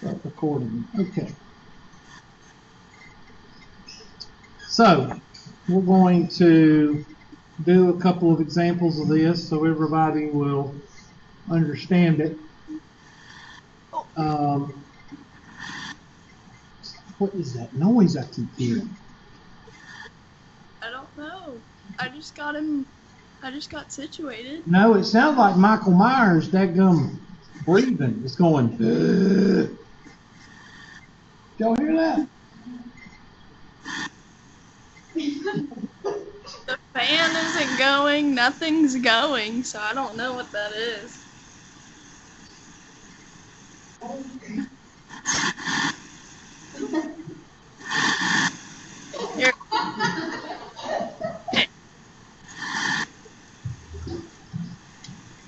Start recording. Okay. So we're going to do a couple of examples of this so everybody will understand it. What is that noise I keep hearing? I don't know. I just got situated. No, it sounds like Michael Myers, that gum breathing. It's going, Did y'all hear that? The fan isn't going, nothing's going, so I don't know what that is. Here.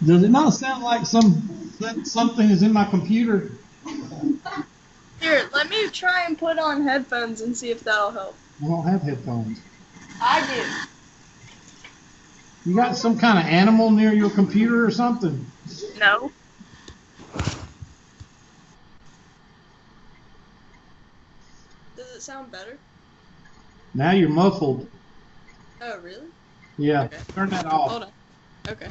Does it not sound like something is in my computer? Here, let me try and put on headphones and see if that'll help. I don't have headphones. I do. You got some kind of animal near your computer or something? No. Does it sound better? Now you're muffled. Oh, really? Yeah, Okay. Turn that off. Hold on. Okay.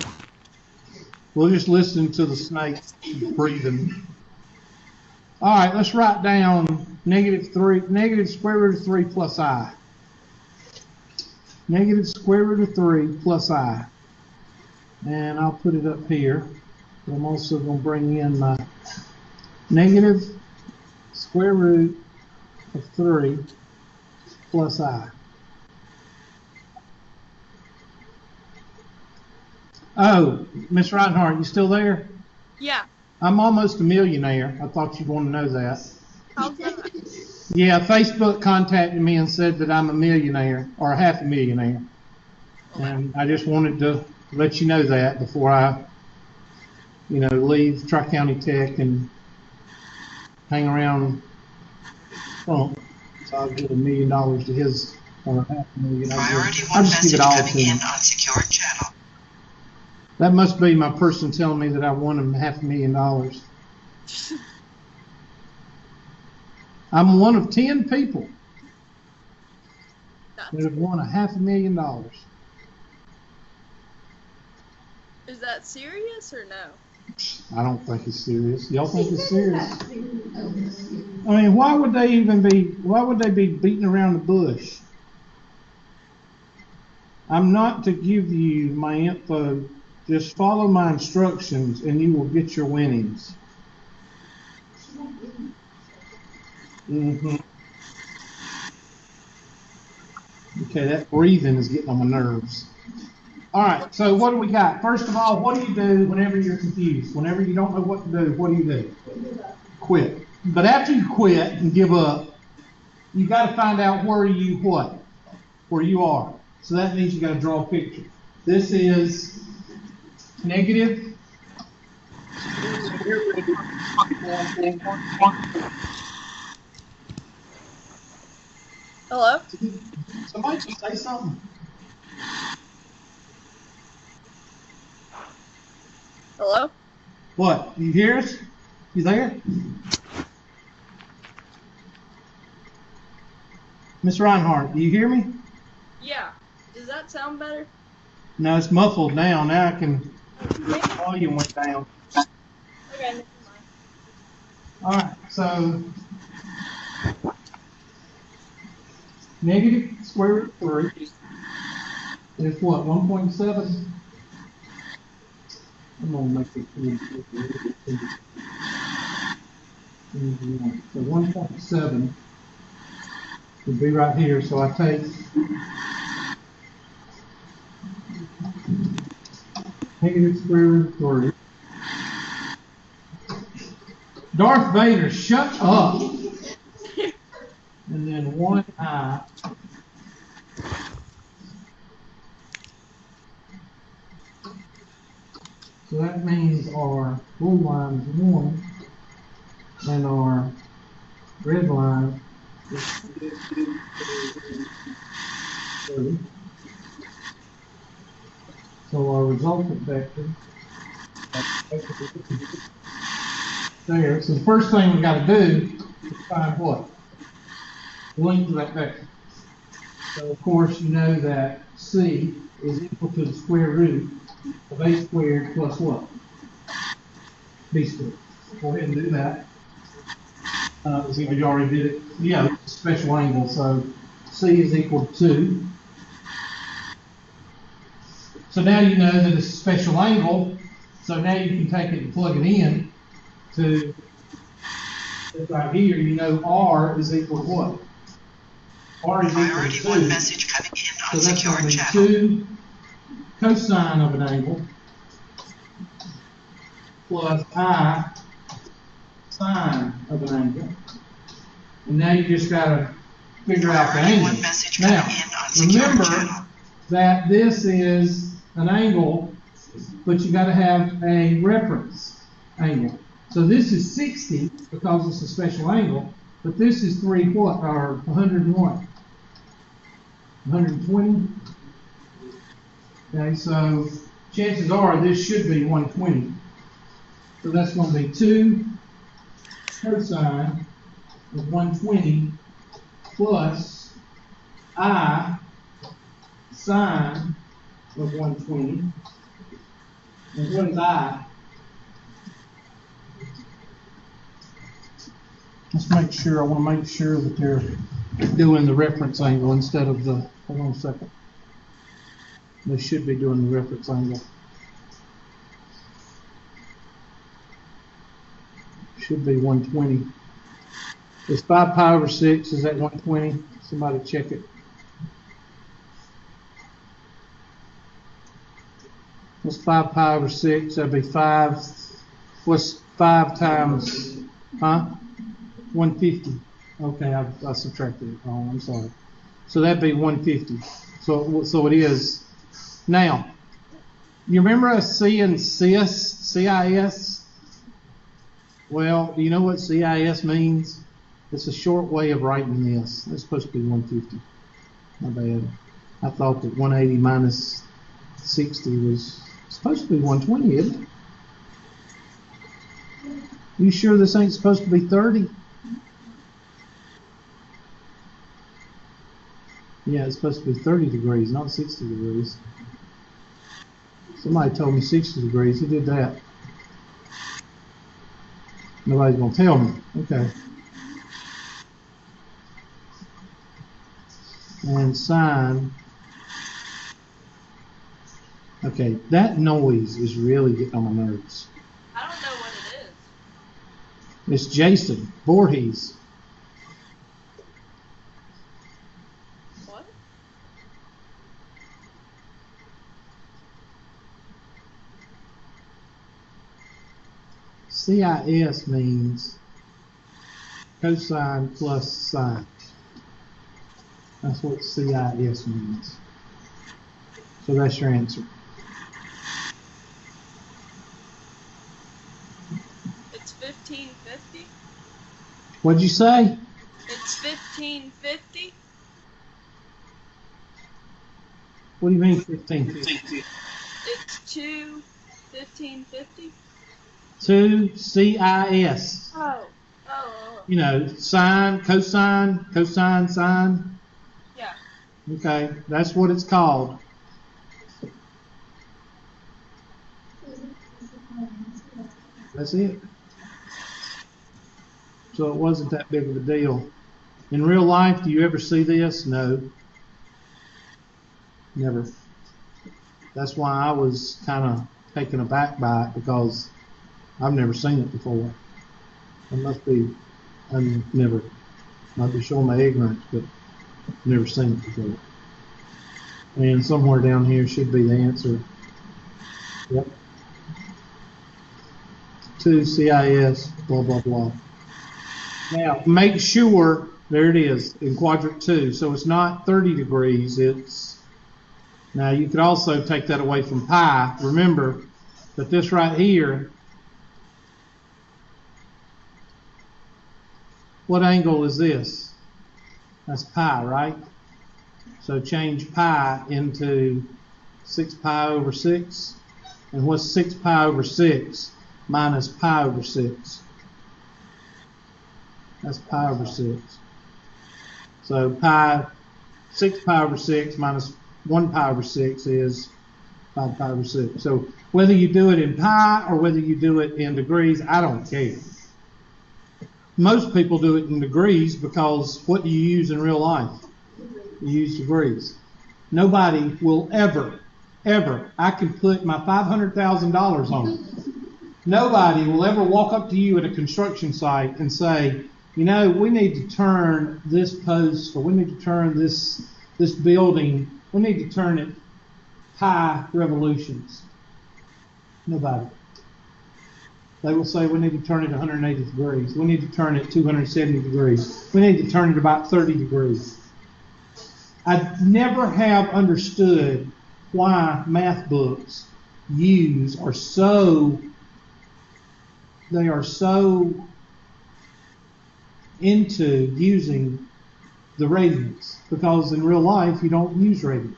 We'll just listen to the snake breathing. All right, let's write down negative square root of 3 plus I. Negative square root of 3 plus I. And I'll put it up here. I'm also going to bring in my negative square root of 3 plus I. Oh, Miss Rinehart, you still there? Yeah. I'm almost a millionaire. I thought you'd want to know that. How's that? Yeah, Facebook contacted me and said that I'm a millionaire, or half a millionaire. And I just wanted to let you know that before I, leave Tri-County Tech and hang around Trump. So I'll give $1 million to his, or $500,000. I'll just give it all to him. That must be my person telling me that I won him $500,000. I'm one of 10 people that have won $500,000. Is that serious or no? I don't think it's serious. Y'all think it's serious? I mean, why would they be beating around the bush? I'm not to give you my info. Just follow my instructions and you will get your winnings. Mm-hmm. Okay, that breathing is getting on my nerves. All right, so what do we got? First of all, what do you do whenever you're confused? Whenever you don't know what to do, what do? Quit. But after you quit and give up, you got to find out where you are. So that means you got to draw a picture. This is negative. Hello? Somebody just say something. Hello? What? You hear us? You there? Miss Rinehart, do you hear me? Yeah. Does that sound better? No, it's muffled now. Now I can. The volume went down. Okay, never mind. All right, so negative square root of 3 is what? 1.7? I'm going to make it so 1.7 would be right here. So I take negative square root of 3. Darth Vader, shut up. And then 1i. So that means our blue line is 1 and our red line is 3. So our resultant vector there. So the first thing we got to do is find what? The length of that vector. So of course you know that C is equal to the square root of A squared plus what? B squared. Go ahead and do that. Let's see if you already did it. Yeah, it's a special angle. So C is equal to 2. So now you know that it's a special angle. So now you can take it and plug it in to right here. You know R is equal to what? R is equal to 2. One message coming in on So that's secure going to be channel. 2 cosine of an angle plus I sine of an angle. And now you just got to figure out the angle. One message coming Now, in on secure remember channel. that this is an angle, but you got to have a reference angle. So this is 60 because it's a special angle, but this is 101. 120. Okay, so chances are this should be 120. So that's going to be 2 cosine of 120 plus I sine of 120. And what is I? Let's make sure, I want to make sure that they're doing the reference angle instead of the, hold on a second. They should be doing the reference angle. Should be 120. Is 5 pi over 6, is that 120? Somebody check it. What's 5 pi over 6? That'd be 5. What's 5 times, 150. Okay, I subtracted it. Oh, I'm sorry. So that'd be 150. So it is. Now, you remember us seeing CIS? Well, do you know what CIS means? It's a short way of writing this. It's supposed to be 150. My bad. I thought that 180 minus 60 was supposed to be 120, isn't it? You sure this ain't supposed to be 30? Yeah, it's supposed to be 30 degrees, not 60 degrees. Somebody told me 60 degrees. Who did that? Nobody's going to tell me. Okay. And sine. Okay, that noise is really getting on my nerves. I don't know what it is. It's Jason Voorhees. What? CIS means cosine plus sine. That's what CIS means. So that's your answer. It's 1550. What'd you say? It's 1550. What do you mean 1550? It's 2 1550. 2 CIS. Oh. You know, sine, cosine, sine. Yeah. Okay, that's what it's called. That's it. So it wasn't that big of a deal. In real life, do you ever see this? No. Never. That's why I was kind of taken aback by it, because I've never seen it before. I must be, might be showing my ignorance, but I've never seen it before. And somewhere down here should be the answer. Yep. 2 CIS, blah, blah, blah. Now, make sure, there it is, in quadrant 2. So it's not 30 degrees, it's, now you could also take that away from pi. Remember that this right here, what angle is this? That's pi, right? So change pi into 6 pi over 6. And what's 6 pi over 6 minus pi over 6? That's pi over 6. So 6 pi over 6 minus 1 pi over 6 is 5 pi over 6. So whether you do it in pi or whether you do it in degrees, I don't care. Most people do it in degrees because what do you use in real life? You use degrees. Nobody will ever, I can put my $500,000 on it. Nobody will ever walk up to you at a construction site and say, you know, we need to turn this post, or we need to turn this building, we need to turn it pi revolutions. Nobody. They will say we need to turn it 180 degrees. We need to turn it 270 degrees. We need to turn it about 30 degrees. I never have understood why math books are so into using the radians, because in real life you don't use radians.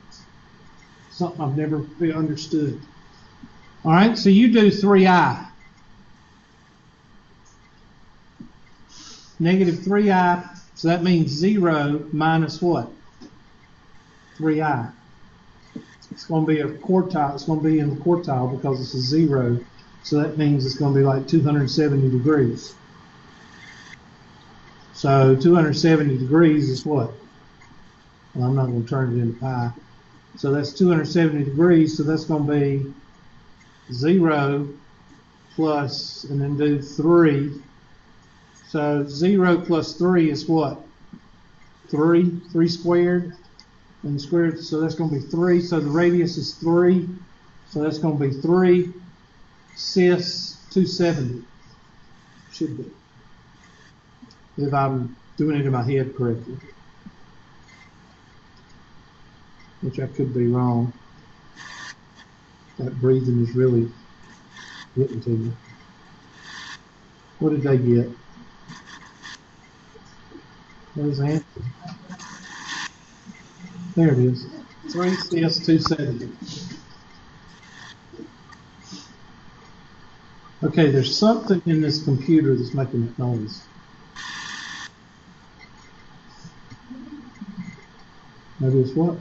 Something I've never understood. All right, so you do 3i. Negative 3i, so that means 0 minus what? 3i. It's going to be a quartile. It's going to be in the quartile because it's a 0. So that means it's going to be like 270 degrees. So 270 degrees is what? Well, I'm not going to turn it into pi. So that's 270 degrees. So that's going to be 0 plus, and then do 3. So 0 plus 3 is what? 3 squared. And squared, so that's going to be 3. So the radius is 3. So that's going to be 3 cis 270. Should be. If I'm doing it in my head correctly. Which I could be wrong. That breathing is really getting to me. What did they get? There's the answer. There it is. 3 cis 270. Okay, there's something in this computer that's making that noise. Maybe it's what?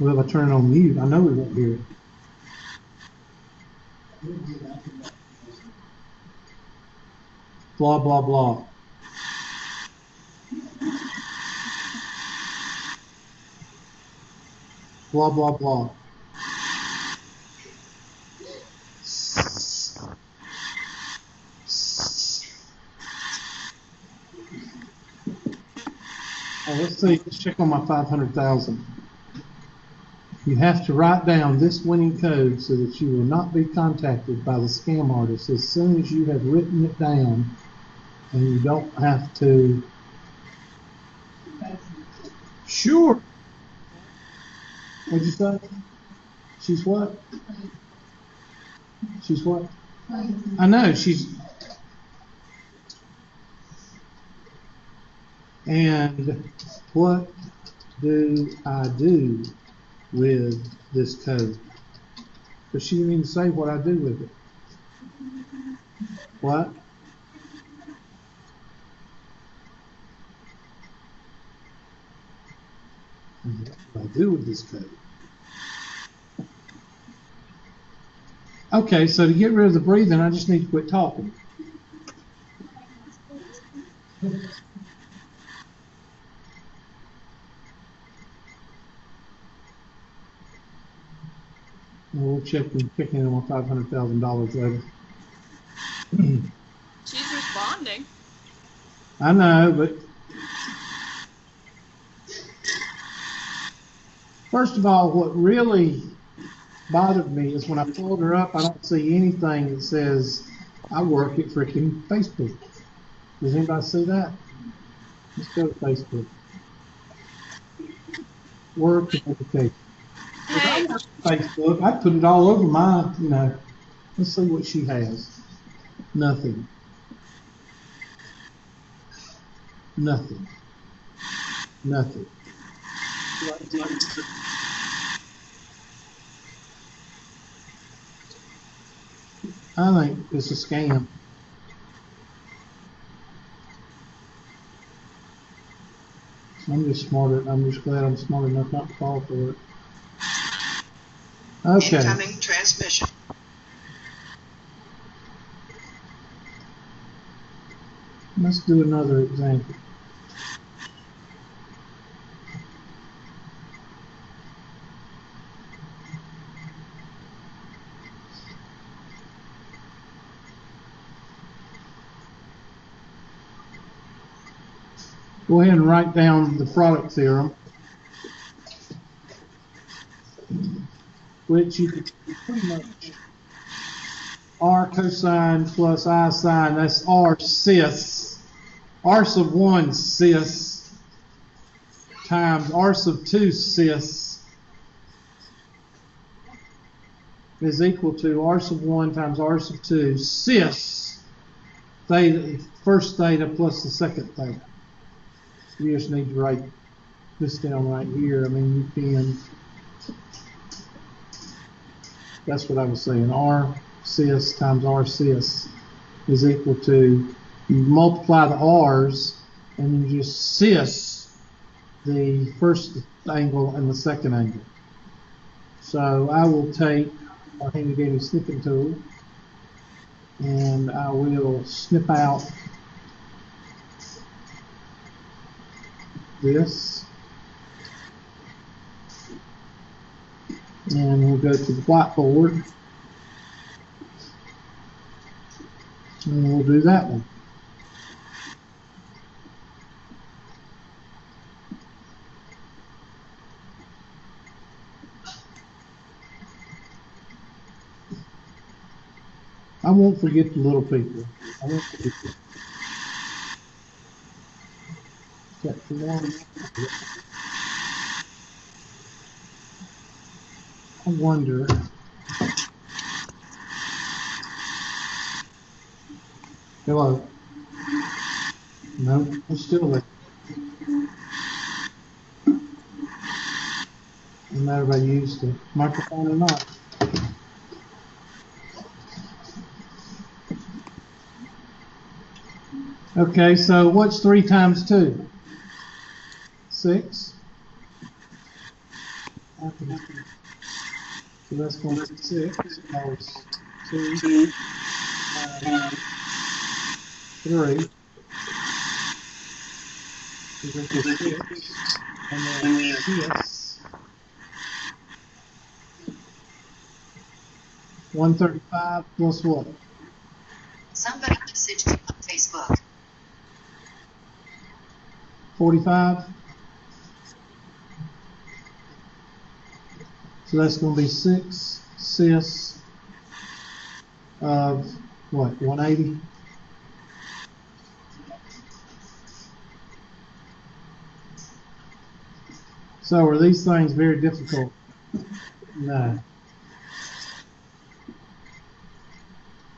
Well, if I turn it on mute, I know we won't hear it. Blah, blah, blah. Blah, blah, blah. Let's see. Let's check on my 500,000. You have to write down this winning code so that you will not be contacted by the scam artist as soon as you have written it down, and you don't have to. Sure. What'd you say? She's what? She's what? I know, she's. And what do I do with this code? Because she didn't even say what I do with it. What? What do I do with this code? Okay, so to get rid of the breathing, I just need to quit talking. We'll check in on $500,000 later. She's responding. I know, but first of all, what really bothered me is when I pulled her up, I don't see anything that says I work at freaking Facebook. Does anybody see that? Let's go to Facebook. Work and education. If I work at Facebook, I put it all over my, let's see what she has. Nothing. Nothing. Nothing. I think it's a scam. I'm just smarter. I'm just glad I'm smart enough not to fall for it. Okay. Incoming transmission. Let's do another example. Go ahead and write down the product theorem, which you could pretty much R cosine plus I sine, that's R cis, R sub 1 cis times R sub 2 cis is equal to R sub 1 times R sub 2 cis theta, first theta plus the second theta. You just need to write this down right here. I mean, you can, that's what I was saying, R cis times R cis is equal to, you multiply the R's and you just cis the first angle and the second angle. So I will take our handy dandy snipping tool and I will snip out this, and we'll go to the blackboard and we'll do that one. I won't forget the little people. I won't forget them. Except for one. I wonder. Hello. No, I'm still there. No matter if I use the microphone or not. Okay, so what's 3 times 2? 6. So that's going to be 6. Because 2, 3, is equal to 6. And then this 135 plus what? Somebody messaged me on Facebook. 45. So that's going to be 6 cis of what, 180? So are these things very difficult? No.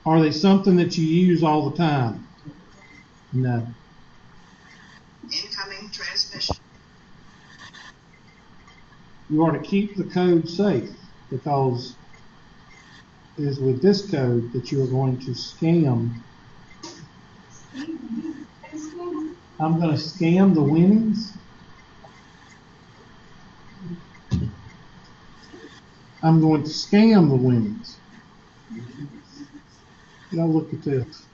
Are they something that you use all the time? No. Incoming transmission. You are to keep the code safe because it is with this code that you are going to scam. I'm going to scam the winnings. I'm going to scam the winnings. Now look at this.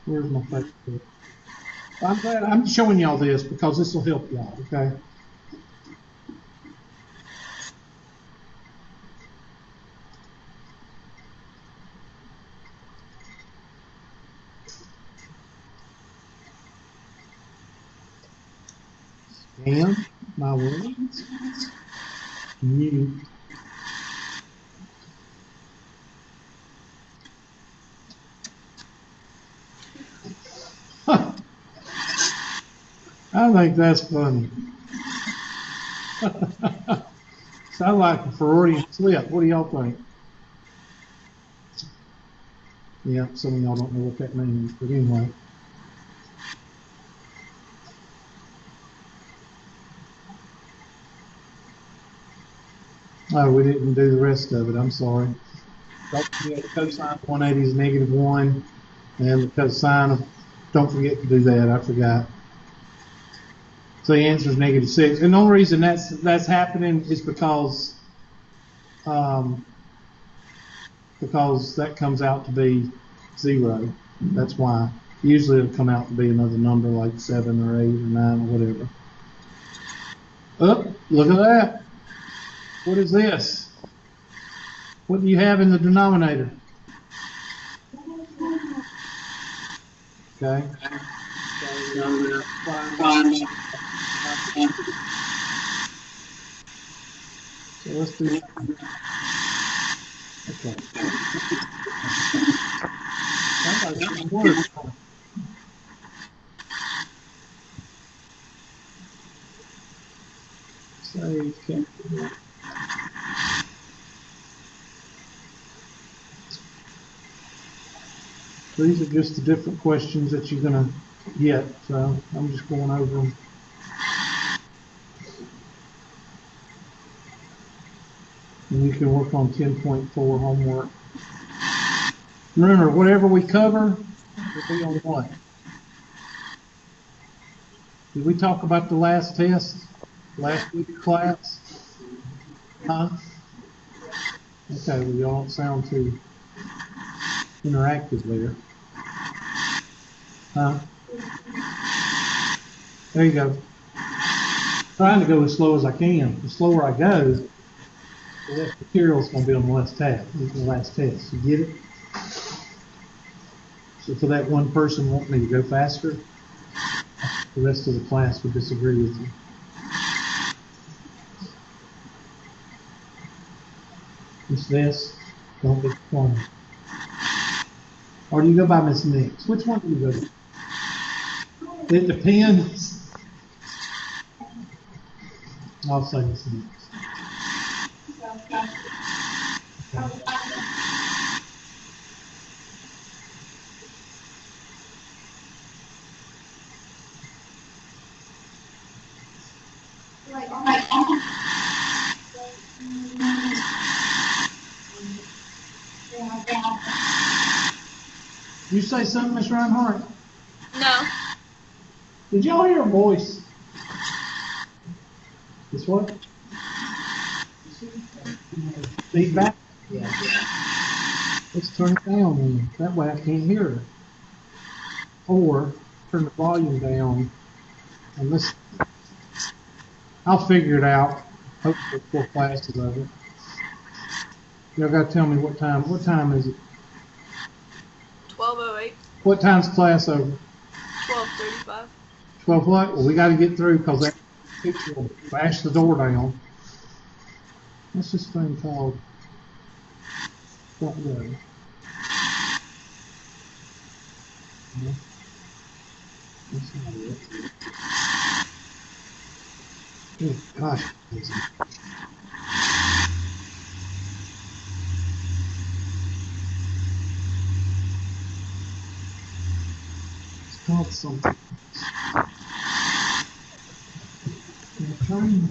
Where's my Facebook? I'm glad I'm showing y'all this because this will help y'all, okay? Scam my winnings. New. I think that's funny. Sound like a Freudian slip. What do y'all think? Yeah, some of y'all don't know what that means, but anyway. Oh, we didn't do the rest of it. I'm sorry. Don't forget the cosine of 180 is -1, and the cosine of, don't forget to do that. I forgot. So the answer is -6. And the only reason that's happening is because that comes out to be 0. That's why. Usually it'll come out to be another number like 7 or 8 or 9 or whatever. Oh, look at that. What is this? What do you have in the denominator? Okay. So let's do that. Okay. Somebody got work. Save. Okay. These are just the different questions that you're going to get, so I'm just going over them. And you can work on 10.4 homework. Remember, whatever we cover will be on what? Did we talk about the last test? Last week's class? Huh? Okay, well, y'all don't sound too interactive there. Huh? There you go. Trying to go as slow as I can. The slower I go, the less material is going to be on the last test. You get it? So for that one person wanting me to go faster, the rest of the class would disagree with you. It's this. Don't be funny. Or do you go by Miss Nix? Which one do you go by? It depends. I'll say Miss Nix. Okay. Did you say something, Miss Rinehart? No. Did y'all hear a voice? This what? Feedback? Yeah. Let's turn it down then. That way I can't hear it. Or turn the volume down and listen. I'll figure it out. Hopefully 4 classes of it. Y'all gotta tell me what time. What time is it? 12:08. What time's class over? 12:35. 12 what? Well, we got to get through because that teacher will bash the door down. What's this thing called? Front row. No, that's not it. Good gosh. It's called something. Trying.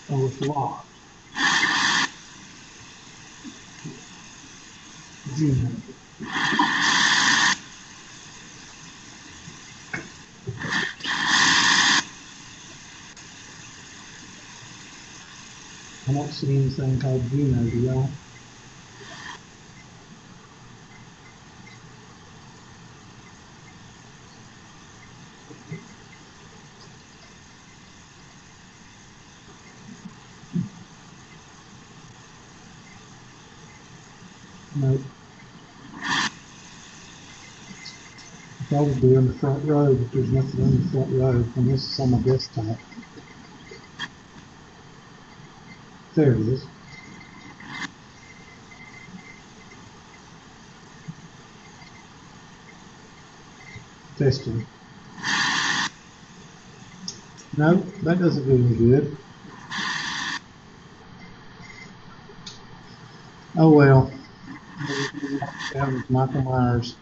Oh, it's locked. June. I don't see anything called Juno, do y'all? Nope. Probably on the front row, but there's nothing on the front row, and this is on my desktop. There it is. Testing. No, that doesn't do any good. Oh well. That was Michael Myers.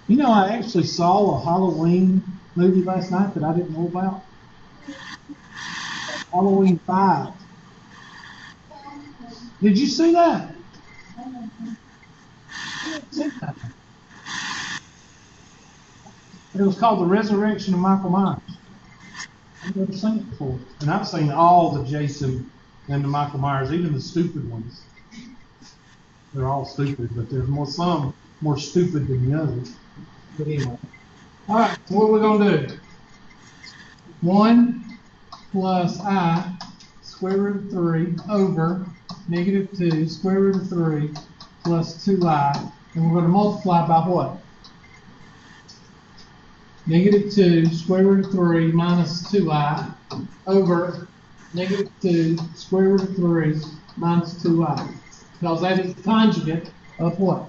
You know, I actually saw a Halloween movie last night that I didn't know about. Halloween 5. Did you see that? It was called The Resurrection of Michael Myers. I've never seen it before. And I've seen all the Jason and the Michael Myers, even the stupid ones. They're all stupid, but there's some more stupid than the others. But anyway. All right, so what are we going to do? 1 plus I square root of 3 over negative 2 square root of 3 plus 2I. And we're going to multiply by what? Negative 2 square root of 3 minus 2I over negative 2 square root of 3 minus 2I. Because that is the conjugate of what?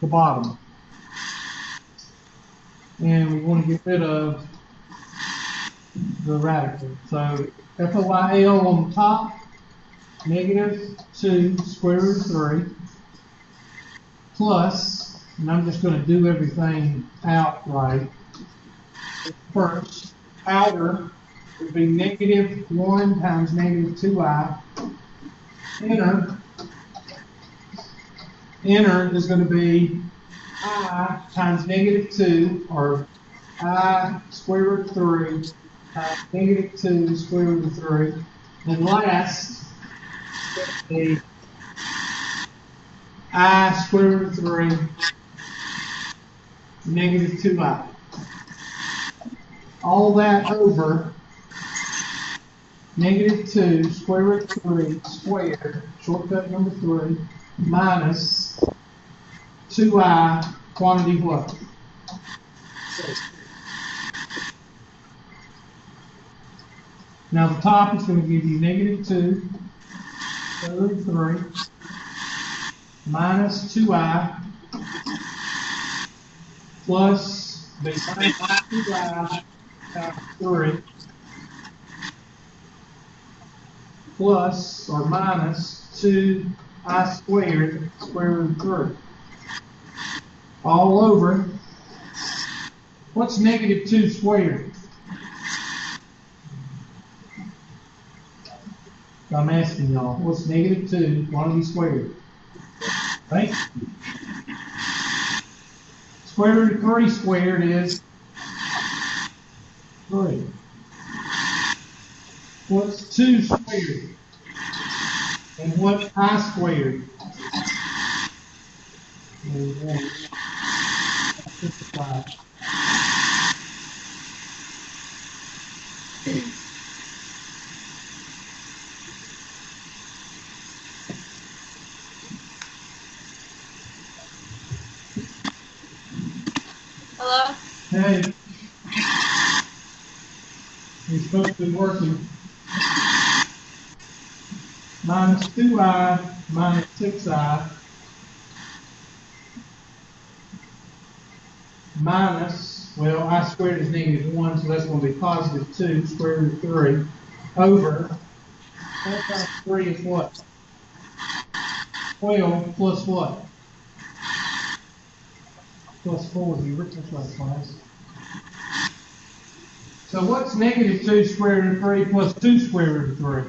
The bottom. And we want to get rid of the radical. So FOIL on the top, negative 2 square root of 3 plus, and I'm just going to do everything outright. First, outer would be negative 1 times negative 2I. Inner is going to be I times negative 2, or I square root of 3 times negative 2 square root of 3. And last, the I square root of 3 negative 2I. All that over negative 2 square root of 3 squared, shortcut number 3, minus 2I quantity what? Now the top is going to give you negative 2 square root of 3 minus 2I plus the 2I times 3 plus or minus 2I squared square root of 3. All over. What's negative 2 squared? I'm asking y'all, what's negative 2 quantity squared? Right? Square root of 3 squared is 3. What's 2 squared? And what's I squared? And 1. 55. Hello? Hey. You're supposed to be working. Minus 2I minus 6I minus, well, I squared is negative 1, so that's going to be positive 2 square root of 3 over 4 times 3 is what? 12 plus what? Plus 4, Hubert. That's right, class. So what's negative 2 square root of 3 plus 2 square root of 3?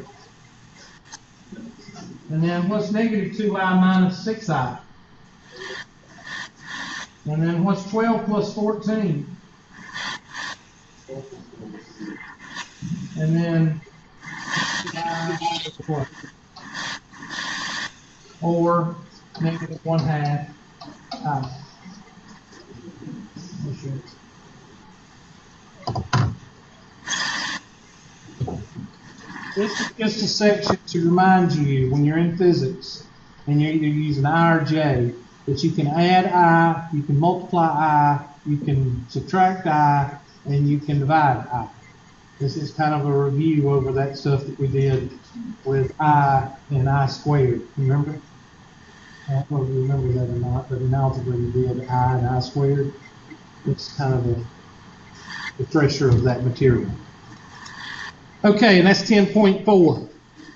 And then what's negative 2I minus 6I? And then what's 12 plus 14? And then what? Or negative 1/2 I. This is just a section to remind you when you're in physics and you're either using I or J that you can add I, you can multiply I, you can subtract I, and you can divide I. This is kind of a review over that stuff that we did with I and I squared. Remember? I don't know if you remember that or not, but in algebra we did I and I squared. It's kind of a refresher of that material. Okay, and that's 10.4.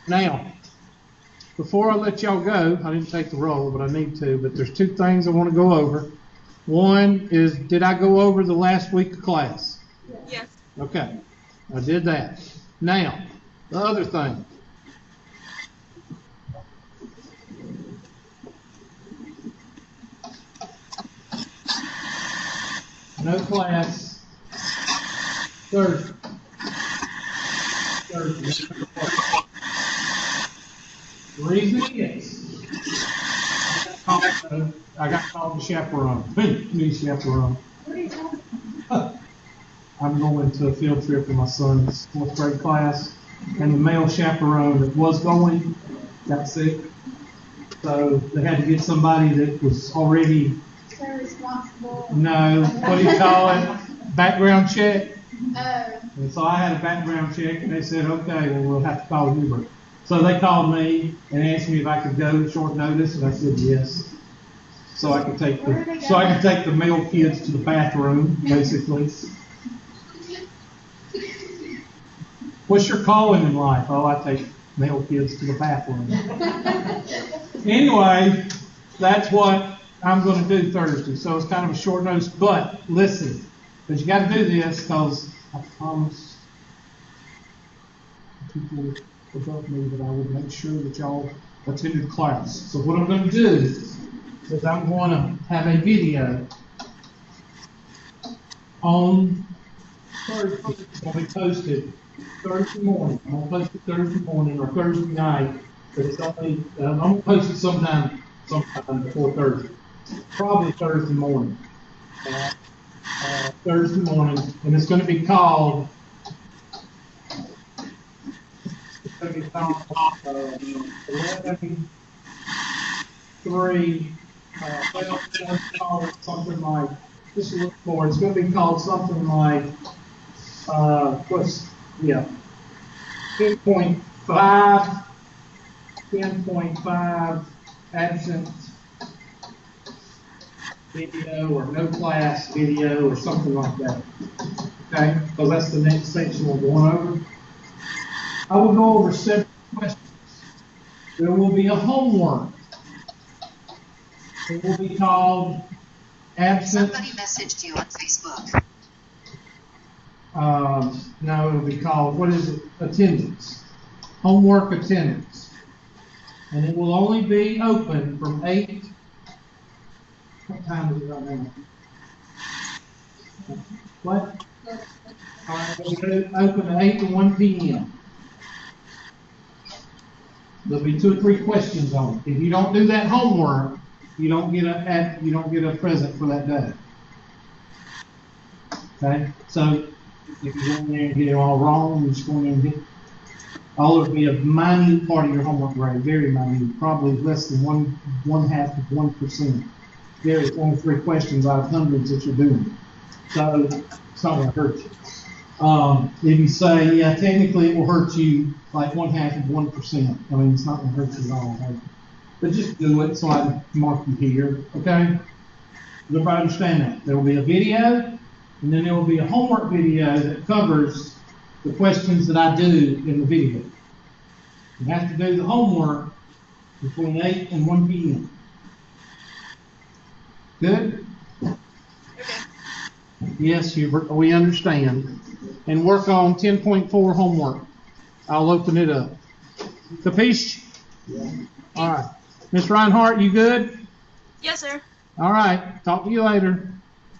Now, before I let y'all go, I didn't take the roll, but I need to, but there's 2 things I want to go over. One is, did I go over the last week of class? Yes. Okay, I did that. Now, the other thing. No class Thursday. The reason is, I got called to chaperone. New chaperone. I'm going to a field trip with my son's 4th grade class, and the male chaperone that was going got sick. So they had to get somebody that was already Responsible. no, what do you call it? Background check. Oh. And so I had a background check, and they said, okay, well, we'll have to call Hubert. So they called me and asked me if I could go short notice, and I said yes. So I could take the male kids to the bathroom, basically. What's your calling in life? Oh, I take male kids to the bathroom. Anyway, that's what I'm going to do Thursday. So it's kind of a short notice, but listen, but you got to do this because I promised people above me that I would make sure that y'all attended class. So what I'm going to do is I'm going to have a video on Thursday. It's going to be posted Thursday morning. I'm going to post it Thursday morning or Thursday night. But it's only, I'm going to post it sometime before Thursday. Probably Thursday morning. Thursday morning. And it's going to be called 11, 3, something like, just look for it. It's going to be called something like, 10.5 absent video or no class video or something like that. Okay? Because that's the next section we're going over. I will go over several questions. There will be a homework. It will be called absent. Somebody messaged you on Facebook. No, it'll be called, what is it? Attendance. Homework attendance. And it will only be open from 8. What time is it right now? What? All right, it'll open at 8 to 1 p.m. There'll be 2 or 3 questions on it. If you don't do that homework, you don't get a present for that day. Okay? So if you go in there and get it all wrong, you just go in there and get it'll be a minute part of your homework grade, very minute, probably less than one half of 1%. There's only 3 questions out of hundreds that you're doing. So it's not going to hurt you. If you say, yeah, technically it will hurt you like 1/2 of 1%. I mean, it's not going to hurt you at all. Right? But just do it so I can mark you here, okay? Does everybody understand that? There will be a video, and then there will be a homework video that covers the questions that I do in the video. You have to do the homework between 8 and 1 p.m. Good? Okay. Yes, Hubert, we understand. And work on 10.4 homework. I'll open it up. Capiche? Yeah. All right. Miss Rinehart, you good? Yes, sir. All right. Talk to you later.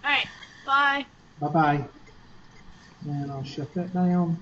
All right. Bye. Bye-bye. And I'll shut that down.